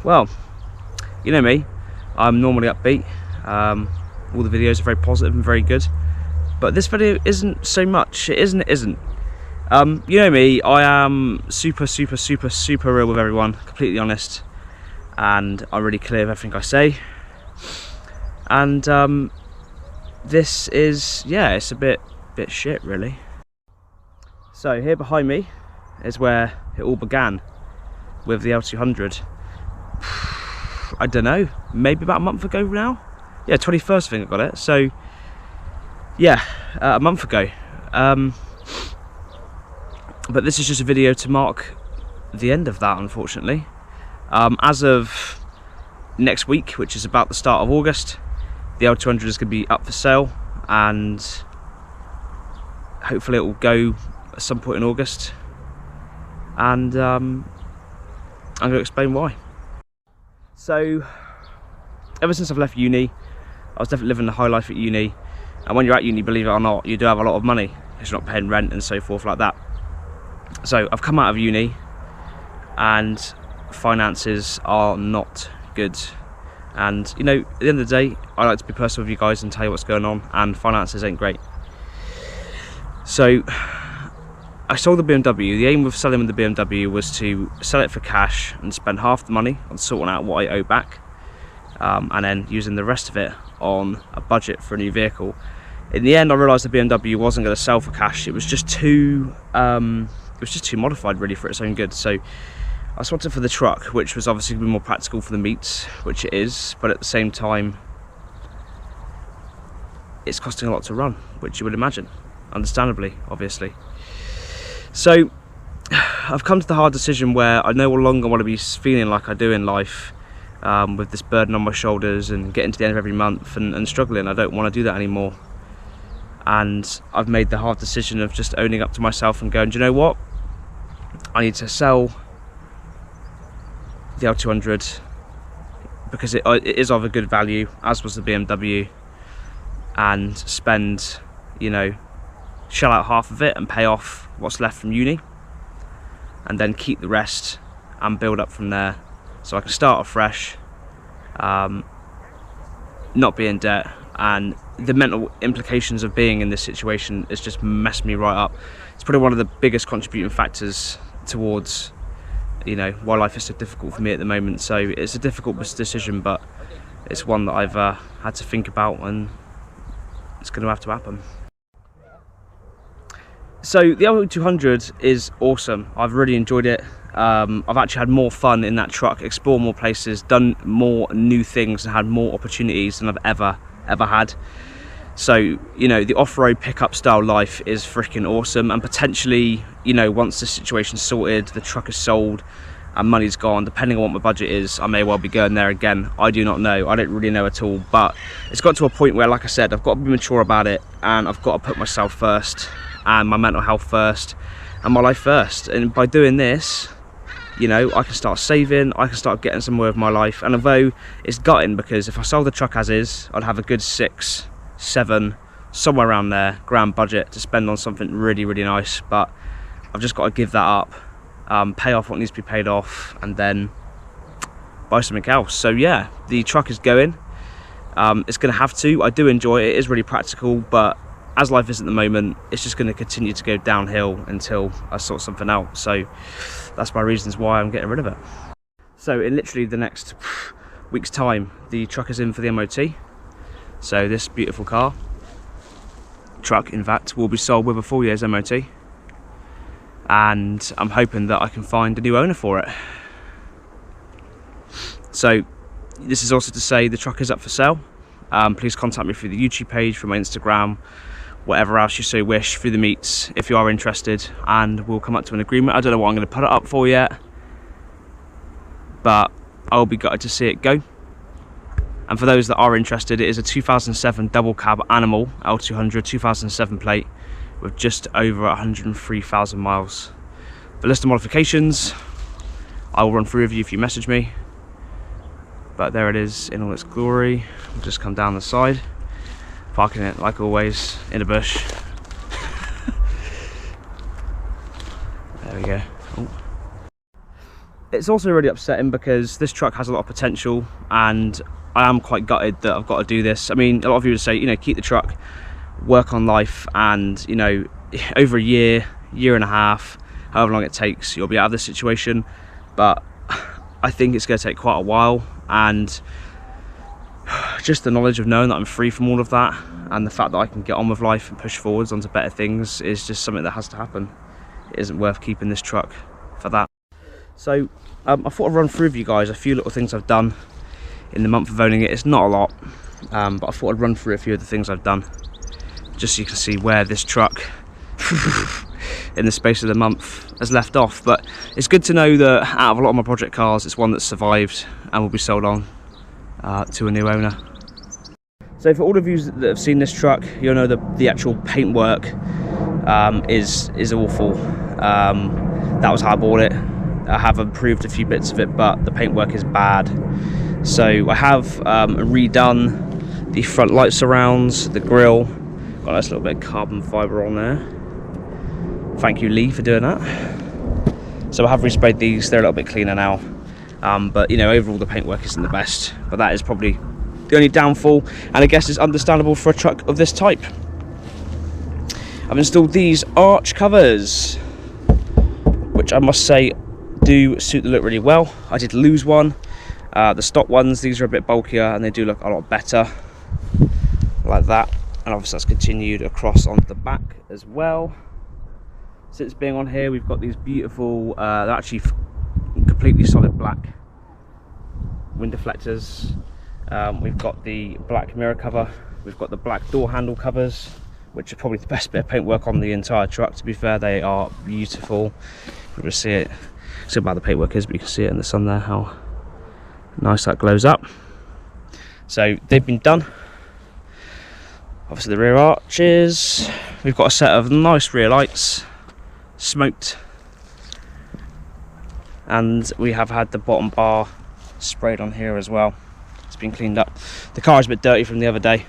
Well, you know me, I'm normally upbeat. All the videos are very positive and very good, but this video isn't so much. It isn't. You know me, I am super real with everyone, completely honest, and I'm really clear of everything I say. And this is, yeah, it's a bit shit really. So here behind me is where it all began with the L200. I don't know, maybe about a month ago now. Yeah, 21st I think I got it. So yeah, a month ago. But this is just a video to mark the end of that, unfortunately. As of next week, which is about the start of August, the L200 is going to be up for sale, and hopefully it will go at some point in August. And I'm going to explain why. So, ever since I've left uni, I was definitely living the high life at uni. And when you're at uni, believe it or not, you do have a lot of money, because you're not paying rent and so forth like that. So I've come out of uni, and finances are not good. And you know, at the end of the day, I like to be personal with you guys and tell you what's going on, and finances ain't great. So I sold the BMW. The aim of selling the BMW was to sell it for cash and spend half the money on sorting out what I owe back, and then using the rest of it on a budget for a new vehicle. In the end, I realised the BMW wasn't going to sell for cash. It was just too modified really for its own good. So I swapped it for the truck, which was obviously going to be more practical for the meets, which it is, but at the same time it's costing a lot to run, which you would imagine, understandably, obviously. So I've come to the hard decision where I no longer want to be feeling like I do in life, with this burden on my shoulders and getting to the end of every month and struggling. I don't want to do that anymore. And I've made the hard decision of just owning up to myself and going, do you know what? I need to sell the L200 because it is of a good value, as was the BMW, and spend, you know, shell out half of it and pay off what's left from uni, and then keep the rest and build up from there, so I can start off fresh, not be in debt. And the mental implications of being in this situation has just messed me right up. It's probably one of the biggest contributing factors towards, you know, why life is so difficult for me at the moment. So it's a difficult decision, but it's one that I've had to think about, and it's going to have to happen. So the L200 is awesome. I've really enjoyed it. I've actually had more fun in that truck, explored more places, done more new things, and had more opportunities than I've ever had. So, you know, the off-road pickup style life is freaking awesome, and potentially, you know, once the situation's sorted, the truck is sold and money's gone, depending on what my budget is, I may well be going there again. I do not know. I don't really know at all, but it's got to a point where, like I said, I've got to be mature about it, and I've got to put myself first, and my mental health first, and my life first. And by doing this, you know, I can start saving, I can start getting somewhere with my life. And although it's gutting, because if I sold the truck as is, I'd have a good 6, 7, somewhere around there, grand budget to spend on something really nice. But I've just got to give that up, pay off what needs to be paid off, and then buy something else. So yeah, the truck is going. It's going to have to. I do enjoy it. It is really practical, but as life is at the moment, it's just going to continue to go downhill until I sort something out. So that's my reasons why I'm getting rid of it. So in literally the next week's time, the truck is in for the MOT. So this beautiful truck, in fact, will be sold with a full year's MOT. And I'm hoping that I can find a new owner for it. So this is also to say the truck is up for sale. Please contact me through the YouTube page, through my Instagram, whatever else you so wish, through the meets if you are interested, and we'll come up to an agreement. I don't know what I'm going to put it up for yet, but I'll be gutted to see it go. And for those that are interested, it is a 2007 double cab Animal L200 2007 plate with just over 103,000 miles. The list of modifications I will run through with you if you message me, but there it is in all its glory. We'll just come down the side, parking it like always in a bush. There we go. Oh. it's also really upsetting because this truck has a lot of potential, and I am quite gutted that I've got to do this. I mean, a lot of you would say, you know, keep the truck, work on life, and, you know, over a year, year and a half, however long it takes, you'll be out of this situation. But I think it's going to take quite a while, and just the knowledge of knowing that I'm free from all of that, and the fact that I can get on with life and push forwards onto better things, is just something that has to happen. It isn't worth keeping this truck for that. So I thought I'd run through with you guys a few little things I've done in the month of owning it. It's not a lot, but I thought I'd run through a few of the things I've done, just so you can see where this truck in the space of the month has left off. But it's good to know that out of a lot of my project cars, it's one that's survived and will be sold on to a new owner. So for all of you that have seen this truck, you'll know the actual paintwork is awful. That was how I bought it. I have improved a few bits of it, but the paintwork is bad. So I have redone the front light surrounds, the grille, got a nice little bit of carbon fibre on there. Thank you, Lee, for doing that. So I have resprayed these, they're a little bit cleaner now. But you know, overall the paintwork isn't the best, but that is probably the only downfall, and I guess it's understandable for a truck of this type. I've installed these arch covers, which I must say do suit the look really well. I did lose one. The stock ones, these are a bit bulkier and they do look a lot better, like that. And obviously that's continued across onto the back as well. Since being on here, we've got these beautiful, they're actually completely solid black wind deflectors. We've got the black mirror cover, we've got the black door handle covers, which are probably the best bit of paintwork on the entire truck. To be fair, they are beautiful. You can see it. See how bad the paintwork is, but you can see it in the sun there, how nice that glows up. So they've been done. Obviously the rear arches, we've got a set of nice rear lights, smoked, and we have had the bottom bar sprayed on here as well. It's been cleaned up. The car is a bit dirty from the other day,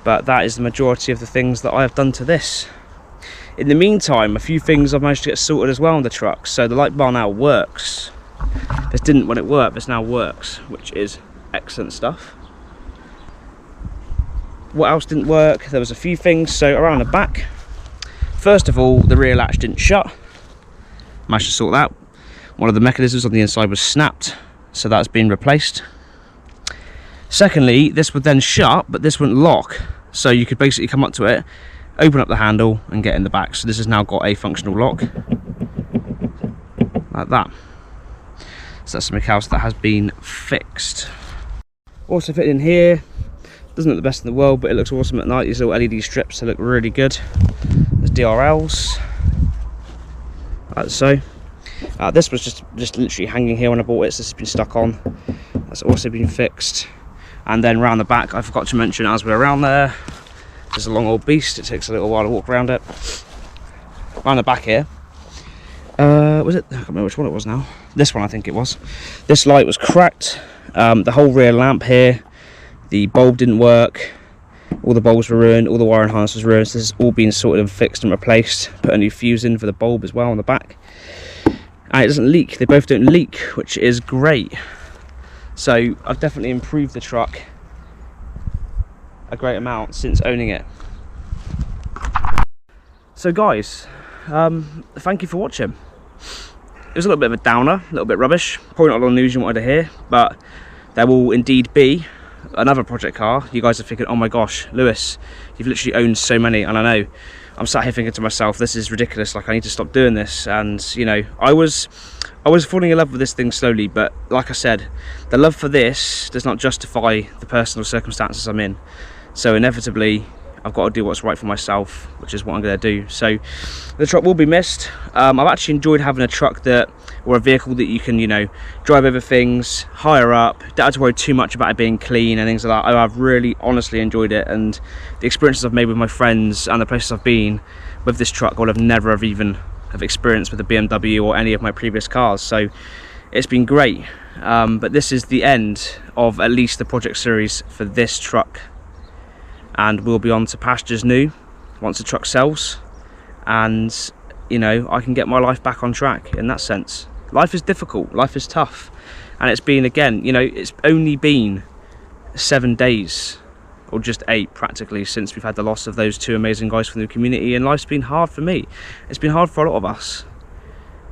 but that is the majority of the things that I have done to this. In the meantime, a few things I've managed to get sorted as well on the truck. So the light bar now works. This didn't when it worked, this now works, which is excellent stuff. What else didn't work? There was a few things. So around the back, first of all, the rear latch didn't shut. Managed to sort that out. One of the mechanisms on the inside was snapped, so that's been replaced. Secondly, this would then shut, but this wouldn't lock. So you could basically come up to it, open up the handle and get in the back. So this has now got a functional lock, like that. So that's something else that has been fixed. Also fitted in here, doesn't look the best in the world, but it looks awesome at night. These little LED strips, they look really good. There's DRLs, like so. This was just literally hanging here when I bought it, so this has been stuck on. That's also been fixed. And then round the back, I forgot to mention as we're around there, there's a long old beast. It takes a little while to walk around it. Around the back here, was it? I can't remember which one it was now. This one, I think it was. This light was cracked. The whole rear lamp here, the bulb didn't work. All the bulbs were ruined. All the wiring harness was ruined. So this has all been sorted and fixed and replaced. Put a new fuse in for the bulb as well on the back. And it doesn't leak. They both don't leak, which is great. So I've definitely improved the truck a great amount since owning it. So guys, thank you for watching. It was a little bit of a downer, a little bit rubbish, probably not a lot of news you wanted to hear, but there will indeed be another project car. You guys are thinking, oh my gosh, Lewis, you've literally owned so many. And I know, I'm sat here thinking to myself, this is ridiculous, like I need to stop doing this. And you know, I was falling in love with this thing slowly, but like I said, the love for this does not justify the personal circumstances I'm in. So inevitably, I've got to do what's right for myself, which is what I'm going to do. So the truck will be missed. I've actually enjoyed having a truck or a vehicle that you can, you know, drive over things, hire up, don't have to worry too much about it being clean and things like that. I've really honestly enjoyed it, and the experiences I've made with my friends and the places I've been with this truck, I would have never even experienced with a BMW or any of my previous cars. So it's been great. But this is the end of at least the project series for this truck. And we'll be on to pastures new once the truck sells, and you know, I can get my life back on track in that sense. life is difficult, life is tough, and it's been, again, you know, it's only been 7 days, or just 8 practically, since we've had the loss of those 2 amazing guys from the community, and life's been hard for me. It's been hard for a lot of us,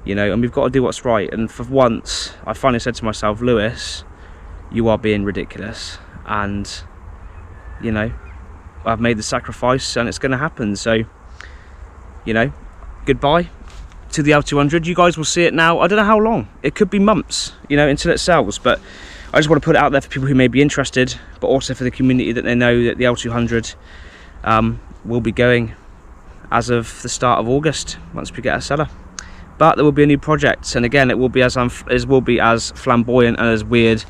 you know, and we've got to do what's right. And for once, I finally said to myself, Lewis, you are being ridiculous, and, you know, I've made the sacrifice and it's going to happen. So, you know, goodbye to the L200. You guys will see it now. I don't know how long. It could be months, you know, until it sells. But I just want to put it out there for people who may be interested, but also for the community, that they know that the L200 will be going as of the start of August, once we get a seller. But there will be a new project, and again, it will be as flamboyant and as weird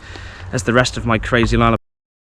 as the rest of my crazy line of